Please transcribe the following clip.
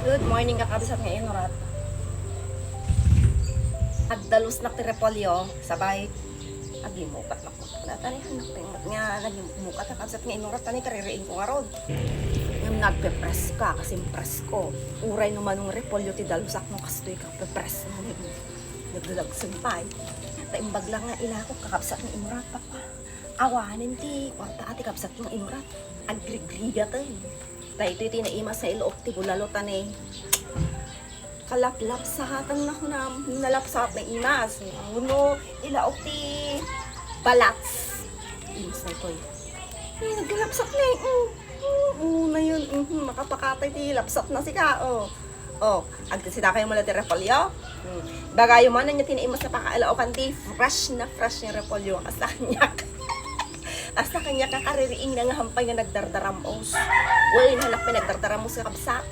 Good morning, kakabsat nga inurat. Agdalos na ti repolyo, sabay. Agimukat na ko. Natanihan na ko nga, nagimukat kakabsat nga inurat. Tani kaririin ko nga rod. Yung nagpe-press ka, kasi press ko. Uray naman ng repolyo, ti dalusak mo kastoy ka pe-press mo. Nagdulagsumpay. Taimbag lang nga ila ko, kakabsat nga inurat pa pa. Awanin ti, kwarta ati kakabsat nga inurat. Agrigriga tayo. Daytoy ti naimas sa iloob ti bulalotan eh. Kalaplap sa hatang na nalapsat na imas. Uno, ilaok ti balats. Imas na ito eh. Naglalapsat na eh. Na yun. Makapakatay ti lapsat na sika. Agtasita kayo mula ti repolyo. Bagayo man na niya tinaimas na pakalaukan ti fresh na repolyo. Asa kanyak. Asa kanya kakaririing na nga hampay nga nagdardaramos. Uy, nanak pinagdardaramos ka kabsat.